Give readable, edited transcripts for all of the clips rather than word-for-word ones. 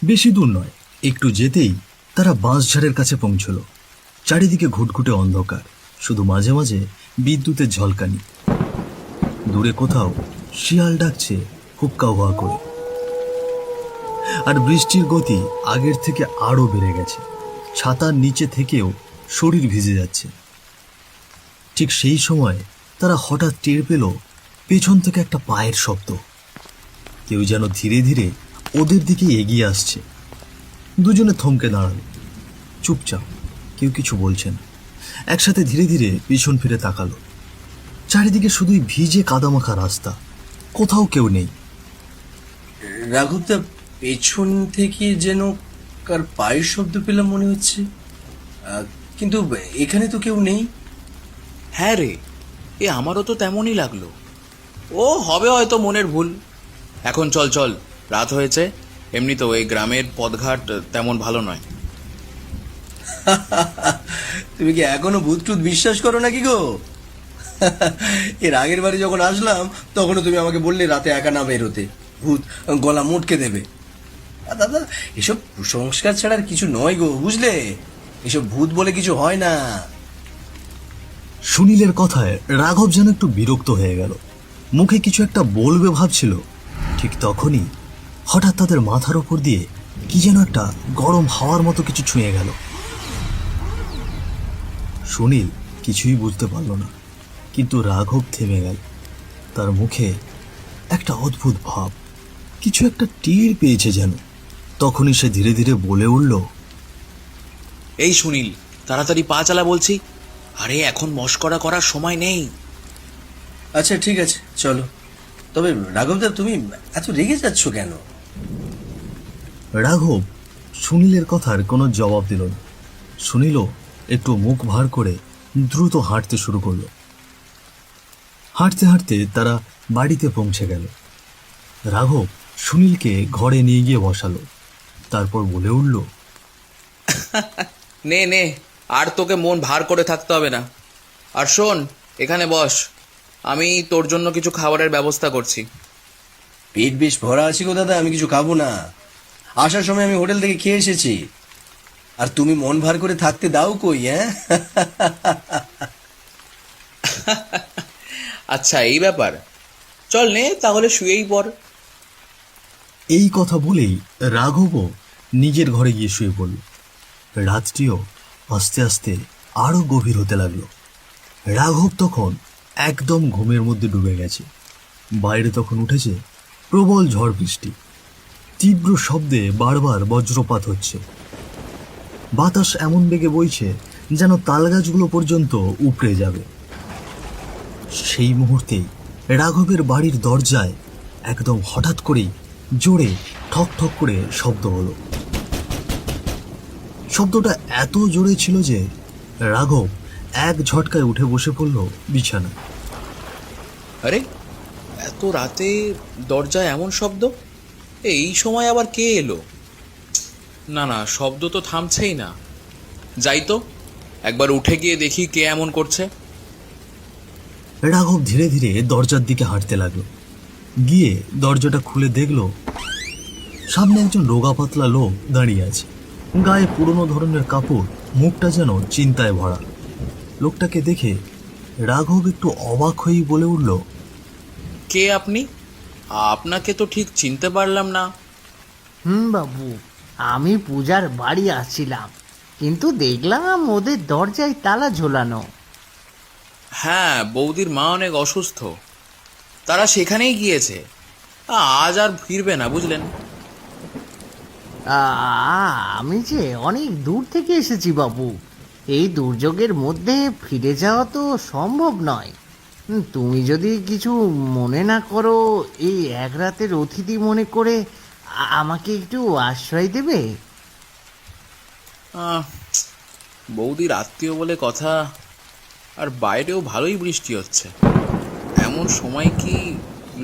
বেশি দূর নয়, একটু যেতেই তারা বাঁশঝাড়ের কাছে পৌঁছল। চারিদিকে ঘুটঘুটে অন্ধকার, শুধু মাঝে মাঝে বিদ্যুতের ঝলকানি। দূরে কোথাও শিয়াল ডাকছে হুক্কা হুয়া করে। আর বৃষ্টির গতি আগের থেকে আরো বেড়ে গেছে। ছাতার নিচে থেকেও শরীর ভিজে যাচ্ছে। ঠিক সেই সময় তারা হঠাৎ টের পেল পেছন থেকে একটা পায়ের শব্দ। কেউ যেন ধীরে ধীরে ওদের দিকে এগিয়ে আসছে। দুজনে থমকে দাঁড়ালো, চুপচাপ, কেউ কিছু বলছে না। একসাথে ধীরে ধীরে পিছন ফিরে তাকালো। চারিদিকে শুধুই ভিজে কাদামাখা রাস্তা, কোথাও কেউ নেই। রাঘবদা, পেছন থেকে যেন কার পায়ের শব্দ পেলাম মনে হচ্ছে, কিন্তু এখানে তো কেউ নেই। হ্যাঁ রে, এ আমারও তো তেমনই লাগলো। ও হবে হয়তো মনের ভুল। এখন চল চল, রাত হয়েছে। এমনি তো এই গ্রামের পথঘাট তেমন ভালো নয়। তুমি কি এখনো ভূত টুত বিশ্বাস করো নাকি গো? এর আগের বারে যখন আসলাম তখনও তুমি আমাকে বললে রাতে একা না বেরোতে, ভূত গলা মুটকে দেবে। দাদা, এসব কুসংস্কার ছাড়া আর কিছু নয় গো, বুঝলে? এসব ভূত বলে কিছু হয় না। সুনীলের কথায় রাঘব যেন একটু বিরক্ত হয়ে গেল। মুখে কিছু একটা বলবে ভাবছিল। ঠিক তখনই হঠাৎ তাদের মাথার ওপর দিয়ে কি যেন একটা গরম হাওয়ার মতো কিছু ছুঁয়ে গেল। সুনীল কিছুই বুঝতে পারল না, কিন্তু রাঘব থেমে গেল। তার মুখে একটা অদ্ভুত ভাব, কিছু একটা টের পেয়েছে যেন। তখনই সে ধীরে ধীরে বলে উঠল, এই সুনীল, তাড়াতাড়ি পা চালা বলছি। আরে এখন মশকরা করার সময় নেই। আচ্ছা ঠিক আছে, চলো। তবে রাঘবদা, তুমি এত রেগে যাচ্ছ কেন? রাঘব সুনীলের কথার কোনো জবাব দিল না। সুনীলও একটু মুখ ভার করে দ্রুত হাঁটতে শুরু করলো। হাঁটতে হাঁটতে তারা বাড়িতে পৌঁছে গেল। রাঘব সুনীলকে ঘরে নিয়ে গিয়ে বসালো, তারপর বলে উঠল, নে নে, আর তোকে মন ভার করে থাকতে হবে না। আর শোন, এখানে বস, আমি তোর জন্য কিছু খাবারের ব্যবস্থা করছি। পেট বেশ ভরা আছি গো দাদা, আমি কিছু খাবো না। আসার সময় আমি হোটেল থেকে খেয়ে এসেছি। আর তুমি মন ভার করে থাকতে দাও কই? হ্যাঁ, আচ্ছা, এই ব্যাপার। চল নে তাহলে, শুয়েই পড়। এই কথা বলেই রাঘবও নিজের ঘরে গিয়ে শুয়ে পড়ল। রাতটিও আস্তে আস্তে আরো গভীর হতে লাগলো। রাঘব তখন একদম ঘুমের মধ্যে ডুবে গেছে। বাইরে তখন উঠেছে প্রবল ঝড় বৃষ্টি। তীব্র শব্দে বারবার বজ্রপাত হচ্ছে। বাতাস এমন বেগে বইছে যেন তালগাছগুলো পর্যন্ত উপড়ে যাবে। সেই মুহূর্তেই রাঘবের বাড়ির দরজায় একদম হঠাৎ করেই জোরে ঠক ঠক করে শব্দ হলো। শব্দটা এত জোরে ছিল যে রাঘব এক ঝটকায় উঠে বসে পড়ল বিছানায়। আরে, এত রাতে দরজায় এমন শব্দ? এই সময় আবার কে এলো? না না, শব্দ তো থামছেই না। যাই তো, একবার উঠে গিয়ে দেখি কে এমন করছে। রাঘব ধীরে ধীরে দরজার দিকে হাঁটতে লাগলো। গিয়ে দরজাটা খুলে দেখলো সামনে একজন রোগা পাতলা লোক দাঁড়িয়ে আছে। গায়ে পুরনো ধরনের কাপড়, মুখটা যেন চিন্তায় ভরা। লোকটাকে দেখে রাঘব একটু অবাক হয়েই বলে উঠল, কে আপনি? আপনাকে তো ঠিক চিনতে পারলাম না। বাবু, আমি পূজার বাড়ি আসছিলাম, কিন্তু দেখলাম ওদের দরজায় তালা ঝোলানো। হ্যাঁ, বৌদির মা অনেক অসুস্থ, তারা সেখানেই গিয়েছে। আজ আর ফিরবে না, বুঝলেন? আমি যে অনেক দূর থেকে এসেছি বাবু, এই দুর্যোগের মধ্যে ফিরে যাওয়া তো সম্ভব নয়। তুমি যদি কিছু মনে না করো, এই এক রাতের অতিথি মনে করে আমাকে একটু আশ্রয় দেবে? বৌদির আত্মীয় বলে কথা, আর বাইরেও ভালোই বৃষ্টি হচ্ছে। এমন সময় কি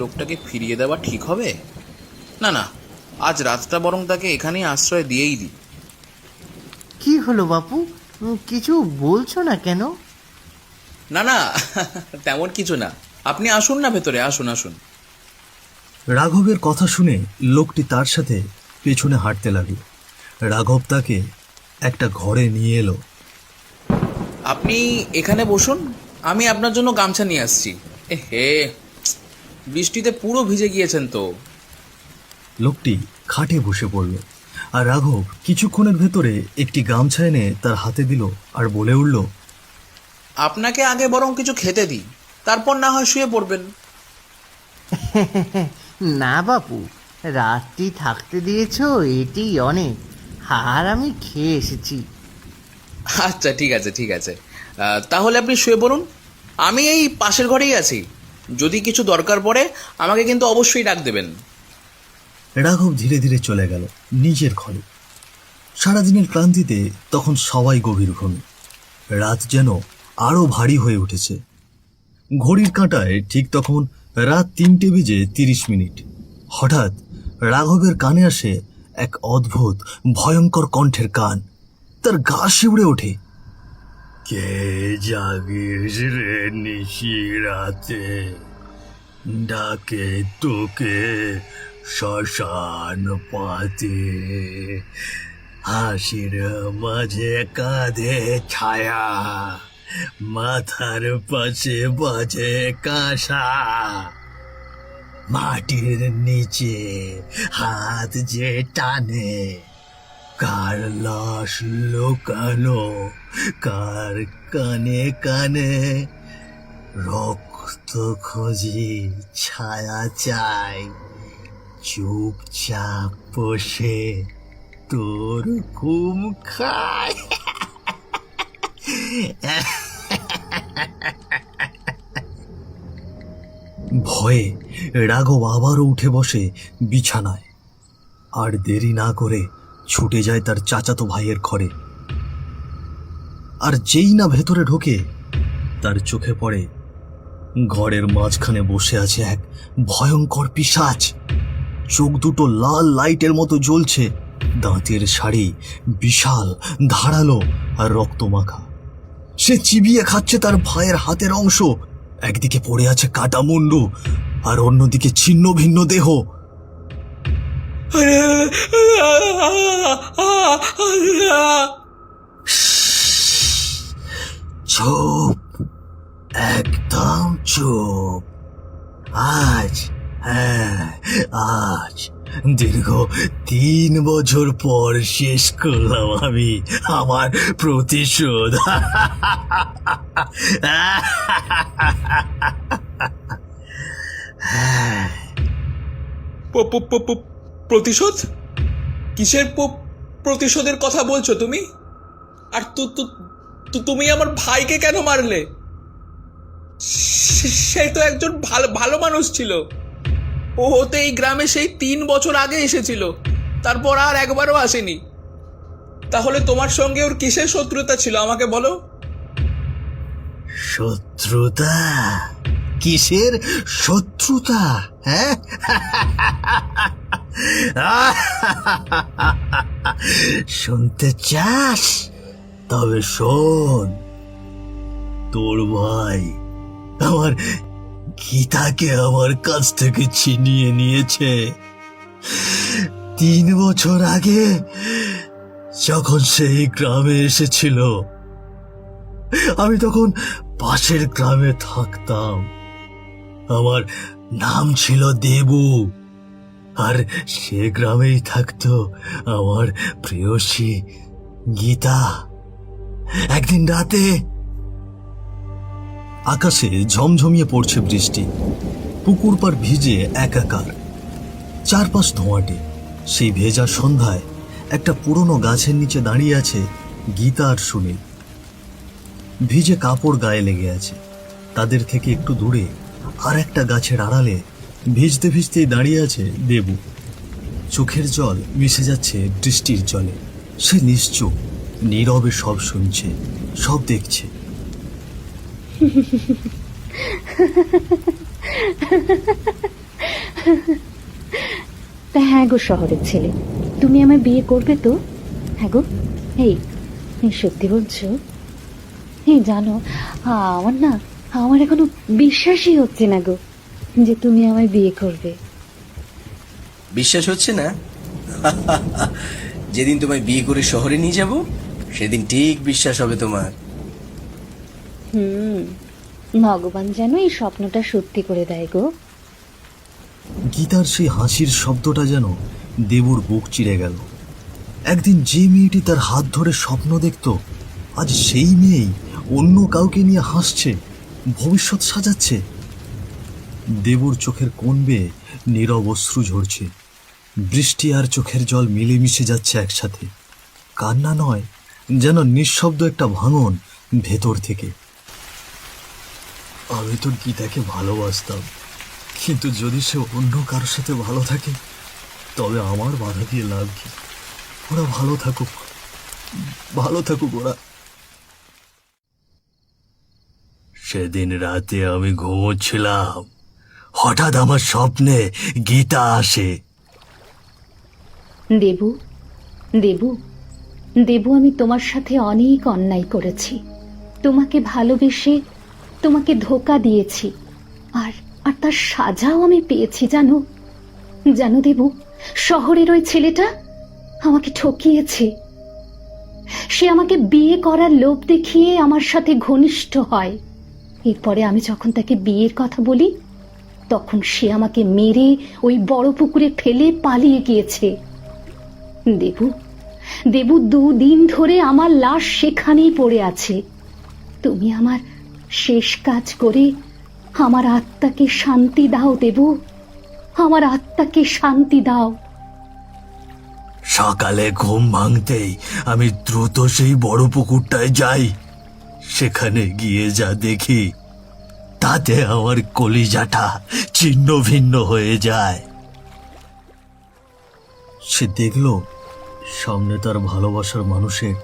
লোকটাকে ফিরিয়ে দেওয়া ঠিক হবে? না না, আজ রাতটা বরং তাকে এখানেই আশ্রয় দিয়েই দিই। কি হলো বাপু, কিছু বলছো না কেন? না না, তেমন কিছু না। আপনি আসুন না ভেতরে, আসুন আসুন। রাঘবের কথা শুনে লোকটি তার সাথে পেছনে হাঁটতে লাগলো। রাঘব তাকে একটা ঘরে নিয়ে এলো। আপনি এখানে বসুন, আমি আপনার জন্য গামছা নিয়ে আসছি। হে, বৃষ্টিতে পুরো ভিজে গিয়েছেন তো। লোকটি খাটে বসে পড়ল, আর রাঘব কিছুক্ষণের ভেতরে একটি গামছা এনে তার হাতে দিল আর বলে উঠল, আপনাকে আগে বরং কিছু খেতে দিই, তারপর না হয় শুয়ে পড়বেন। না বাপু, রাত্রি থাকতে দিয়েছো এটি অনেক, আর আমি খেয়ে এসেছি। আচ্ছা, ঠিক আছে ঠিক আছে, তাহলে আপনি শুয়ে পড়ুন। আমি এই পাশের ঘরেই আছি, যদি কিছু দরকার পড়ে আমাকে কিন্তু অবশ্যই ডাক দেবেন। রাঘব ধীরে ধীরে চলে গেল নিজের ঘরে। সারাদিনের ক্লান্তিতে তখন সবাই গভীর ঘুমে। রাত যেন আরো ভারী হয়ে উঠেছে। ঘড়ির কাঁটায় ঠিক তখন রাত 3:30। হঠাৎ রাঘবের কানে আসে এক অদ্ভুত ভয়ঙ্কর কণ্ঠের গান। তার গা শিউড়ে ওঠে। কে জাগিস রে নিশি রাতে, ডাকে তোকে শ্মশান পাতে, হাসির মাঝে কাঁধে ছায়া, মাথার পাশে বাজে কাঁসা, মাটির নিচে হাত যে টানে, কার লাশ লুকানো, কার কানে কানে, রক্ত খোঁজি ছায়া চাই, চুপচাপ বসে তোর ঘুম খায়। ভয়ে রাঘব আবারও উঠে বসে বিছানায়, আর দেরি না করে ছুটে যায় তার চাচাতো ভাইয়ের ঘরে। আর যেই না ভেতরে ঢোকে, তার চোখে পড়ে ঘরের মাঝখানে বসে আছে এক ভয়ঙ্কর পিশাচ। চোখ দুটো লাল লাইটের মতো জ্বলছে, দাঁতের শাড়ি বিশাল, ধারালো আর রক্তমাখা। সে চিবিয়ে খাচ্ছে তার ভাইয়ের হাতের অংশ। একদিকে পড়ে আছে কাটা মুন্ডু, আর অন্যদিকে ছিন্ন ভিন্ন দেহ। চুপ, একদম চুপ। আজ দীর্ঘ 3 বছর পর শেষ করলাম আমি আমার প্রতিশোধ। প্রতিশোধ? কিসের প্রতিশোধের কথা বলছো তুমি? আর তুমি আমার ভাইকে কেন মারলে? সে তো একজন ভালো মানুষ ছিল। ও হতে এই গ্রামে সেই 3 বছর আগে এসেছিল, তারপর আর একবারও আসেনি। তাহলে তোমার সঙ্গে ওর কিসের শত্রুতা ছিল আমাকে বলো? শত্রুতা? কিসের শত্রুতা? হ্যাঁ, শুনতে চাস? তবে শোন। তোর ভাই আমার গীতাকে আমার কাছ থেকে ছিনিয়ে নিয়েছে 3 বছর আগে, যখন সেই গ্রামে এসেছিল। আমি তখন পাশের গ্রামে থাকতাম। আমার নাম ছিল দেবু, আর সে গ্রামেই থাকতো আমার প্রেয়সী গীতা। একদিন রাতে আকাশে ঝমঝমিয়ে পড়ছে বৃষ্টি। পুকুর পাড় ভিজে একাকার, চারপাশ ধোঁয়াটে। সেই ভেজা সন্ধ্যায় একটা পুরনো গাছের নিচে দাঁড়িয়ে আছে গীতা আর সুনীল। ভিজে কাপড় গায়ে লেগে আছে। তাদের থেকে একটু দূরে আর একটা গাছের আড়ালে ভিজতে ভিজতেই দাঁড়িয়ে আছে দেবু। চোখের জল মিশে যাচ্ছে বৃষ্টির জলে। সে নিশ্চুপ, নীরবে সব শুনছে, সব দেখছে। তা হ্যাঁ গো শহরের ছেলে, তুমি আমায় বিয়ে করবে তো? হ্যাঁ গো, এই সত্যি বলছো? এই জানো, আমার এখনো বিশ্বাসই হচ্ছে না গো যে তুমি আমায় বিয়ে করবে। বিশ্বাস হচ্ছে না? যেদিন তোমায় বিয়ে করে শহরে নিয়ে যাব সেদিন ঠিক বিশ্বাস হবে তোমার। ভগবান যেন এই স্বপ্নটা সত্যি করে দেয় গো। গীতার সেই হাসির শব্দটা যেন দেবুর বুক চিরে গেল। একদিন যে মেয়েটি তার হাত ধরে স্বপ্ন দেখত, আজ সেই মেয়েই অন্য কাউকে নিয়ে হাসছে, ভবিষ্যৎ সাজাচ্ছে। দেবুর চোখের কোণ বেয়ে নীরব অশ্রু ঝরছে। বৃষ্টি আর চোখের জল মিলেমিশে যাচ্ছে একসাথে। কান্না নয়, যেন নিঃশব্দ একটা ভাঙন ভেতর থেকে। আমি তোর গীতাকে ভালোবাসতাম, কিন্তু যদি সে অন্য কারোর সাথে ভালো থাকে তবে আমার বাধা দিয়ে লাভ কি? ওরা ভালো থাকুক, ভালো থাকুক ওরা। সেদিন রাতে আমি ঘুমোচ্ছিলাম, হঠাৎ আমার স্বপ্নে গীতা আসে। দেবু, দেবু, দেবু, আমি তোমার সাথে অনেক অন্যায় করেছি। তোমাকে ভালোবেসে তোমাকে ধোঁকা দিয়েছি, আর আর তার সাজাও আমি পেয়েছি। জানো জানো দেবু, শহরের ওই ছেলেটা আমাকে ঠকিয়েছে। সে আমাকে বিয়ে করার লোভ দেখিয়ে আমার সাথে ঘনিষ্ঠ হয়। এরপরে আমি যখন তাকে বিয়ের কথা বলি, তখন সে আমাকে মেরে ওই বড় পুকুরে ফেলে পালিয়ে গিয়েছে। দেবু, দেবু, 2 দিন ধরে আমার লাশ সেখানেই পড়ে আছে। তুমি আমার শেষ কাজ করে আমার আত্মাকে শান্তি দাও দেবু, আমার আত্মাকে শান্তি দাও। সকালে ঘুম ভাঙতেই আমি দ্রুত সেই বড় পুকুরটায় যাই। সেখানে গিয়ে যা দেখি তাতে আমার কলিজাটা ছিন্ন ভিন্ন হয়ে যায়। সে দেখল সামনে তার ভালোবাসার মানুষের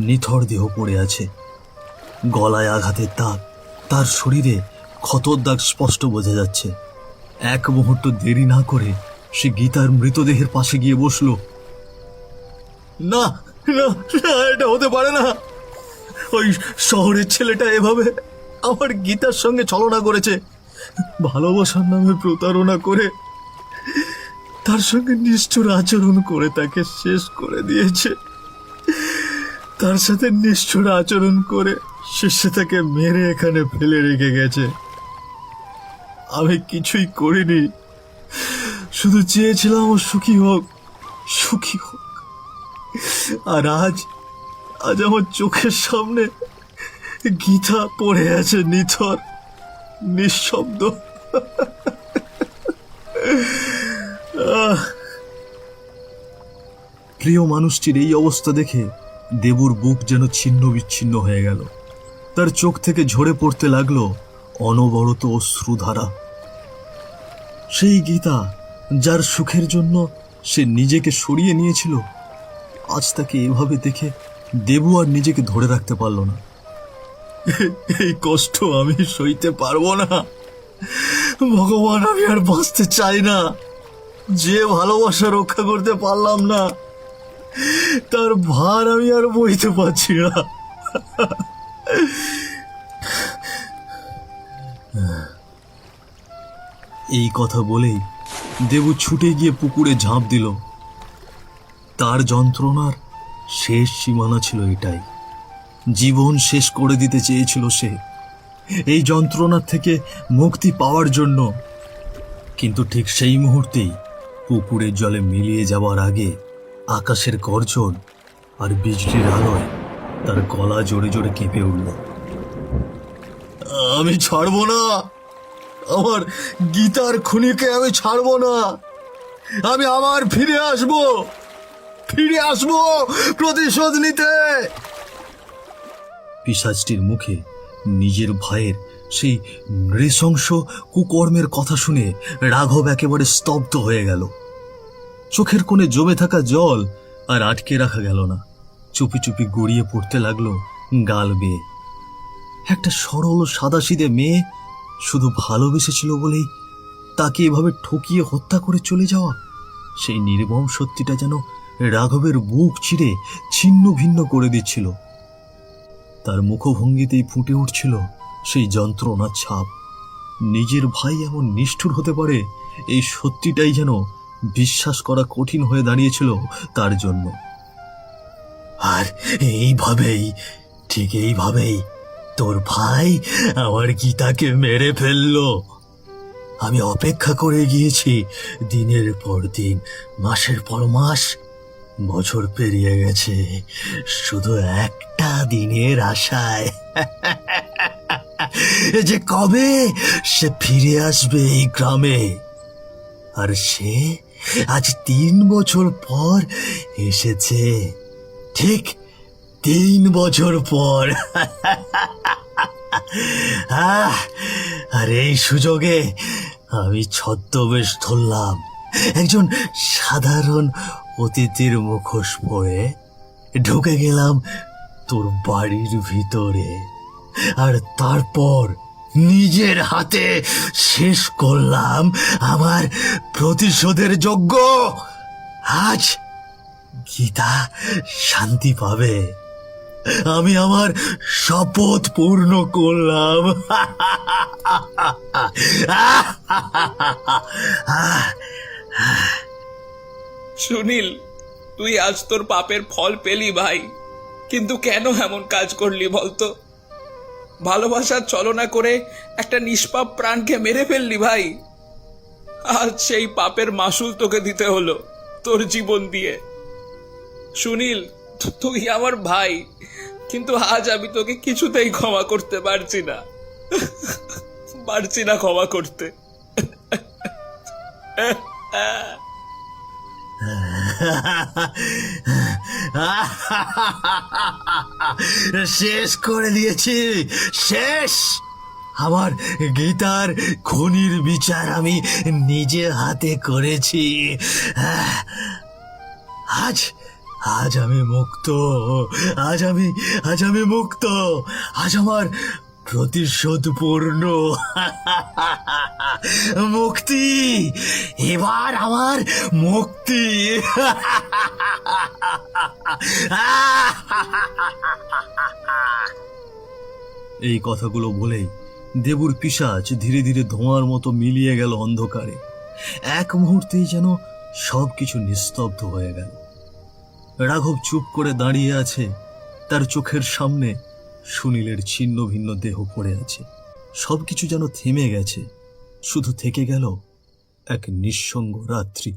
নিথর দেহ পড়ে আছে। গলায় আঘাতের দাগ, তার শরীরে ক্ষতর দাগ স্পষ্ট বোঝা যাচ্ছে। এক মুহূর্ত দেরি না করে সে গীতার মৃতদেহের পাশে গিয়ে বসল। না না না, এটা হতে পারে না। ওই শহরের ছেলেটা এভাবে আমার গীতার সঙ্গে ছলনা করেছে, ভালোবাসার নামে প্রতারণা করে তার সঙ্গে নিষ্ঠুর আচরণ করে তাকে শেষ করে দিয়েছে। তার সাথে নিষ্ঠুর আচরণ করে শেষে তাকে মেরে এখানে ফেলে রেখে গেছে। আমি কিছুই করিনি, শুধু চেয়েছিলাম ও সুখী হোক, সুখী হোক। আর আজ আজ আমার চোখের সামনে গীতা পড়ে আছে নিথর, নিঃশব্দ। প্রিয় মানুষটির এই অবস্থা দেখে দেবুর বুক যেন ছিন্ন বিচ্ছিন্ন হয়ে গেল। তার চোখ থেকে ঝরে পড়তে লাগলো অনবরত অশ্রুধারা। সেই গীতা, যার সুখের জন্য সে নিজেকে সরিয়ে নিয়েছিল, আজ তাকে এভাবে দেখে দেবু আর নিজেকে ধরে রাখতে পারল না। এই কষ্ট আমি সইতে পারবো না। ভগবান, আমি আর বাঁচতে চাই না। যে ভালোবাসা রক্ষা করতে পারলাম না, তার ভার আমি আর বইতে পারছি না। এই কথা বলেই দেবু ছুটে গিয়ে পুকুরে ঝাঁপ দিল। তার যন্ত্রণার শেষ সীমানা ছিল এটাই। জীবন শেষ করে দিতে চেয়েছিল সে এই যন্ত্রণার থেকে মুক্তি পাওয়ার জন্য। কিন্তু ঠিক সেই মুহূর্তেই পুকুরের জলে মিলিয়ে যাওয়ার আগে আকাশের গর্জন আর বিজলির আলোয় তার গলা জোরে জোরে কেঁপে উঠল। আমি ছাড়বো না, আমার গীতার খুনিকে আমি ছাড়বো না। আমি আবার ফিরে আসবো প্রতিশোধ নিতে। পিশাচটির মুখে নিজের ভাইয়ের সেই নৃশংস কুকর্মের কথা শুনে রাঘব একেবারে স্তব্ধ হয়ে গেল। চোখের কোণে জমে থাকা জল আর আটকে রাখা গেল না, চুপি চুপি গড়িয়ে পড়তে লাগলো গাল বেয়ে। একটা সরল সাদাসিধে মেয়ে শুধু ভালোবেসেছিল বলেই তাকে এভাবে ঠকিয়ে হত্যা করে চলে যাওয়া, সেই নির্মম সত্যিটা যেন রাঘবের বুক চিরে ছিন্ন ভিন্ন করে দিচ্ছিল। তার মুখভঙ্গিতেই ফুটে উঠছিল সেই যন্ত্রণার ছাপ। নিজের ভাই এমন নিষ্ঠুর হতে পারে, এই সত্যিটাই যেন বিশ্বাস করা কঠিন হয়ে দাঁড়িয়েছিল তার জন্য। আর এইভাবেই, ঠিক এইভাবেই তোর ভাই আমার গীতাকে মেরে ফেললো। আমি অপেক্ষা করে গিয়েছি দিনের পর দিন, মাসের পর মাস, বছর পেরিয়ে গেছে শুধু একটা দিনের আশায় যে কবে সে ফিরে আসবে এই গ্রামে। আর সে আজ 3 বছর পর এসেছে, ঠিক 3 বছর পর। আর এই সুযোগে আমি ছদ্মবেশ ধরলাম, একজন সাধারণ অতিথির মুখোশ পরে ঢুকে গেলাম তোর বাড়ির ভিতরে। আর তারপর নিজের হাতে শেষ করলাম আমার প্রতিশোধের যজ্ঞ। আজ গীতা শান্তি পাবে, আমি আমার শপথ পূর্ণ করলাম। সুনীল, তুই আজ তোর পাপের ফল পেলি ভাই, কিন্তু কেন এমন কাজ করলি বলতো? ভালোবাসার ছলনা করে একটা নিষ্পাপ প্রাণকে মেরে ফেললি ভাই। আজ সেই পাপের মাসুল তোকে দিতে হলো তোর জীবন দিয়ে। সুনীল, তুই আমার ভাই, কিন্তু আজ আমি তোকে কিছুতেই ক্ষমা করতে পারছি না, ক্ষমা করতে। শেষ করে দিয়েছি, শেষ। আমার গীতার খুনির বিচার আমি নিজে হাতে করেছি। আজ আজ আমি মুক্ত, আজ আমি মুক্ত, আজ আমার প্রতিশোধ পূর্ণ। মুক্তি, এবার আমার মুক্তি। এই কথাগুলো বলেই দেবুর পিশাচ ধীরে ধীরে ধোঁয়ার মতো মিলিয়ে গেল অন্ধকারে। এক মুহূর্তেই যেন সবকিছু নিস্তব্ধ হয়ে গেল। রাঘব চুপ করে দাঁড়িয়ে আছে, তার চোখের সামনে সুনীলের ছিন্ন ভিন্ন দেহ পড়ে আছে। সবকিছু যেন থেমে গেছে, শুধু থেকে গেল এক নিঃসঙ্গ রাত্রি।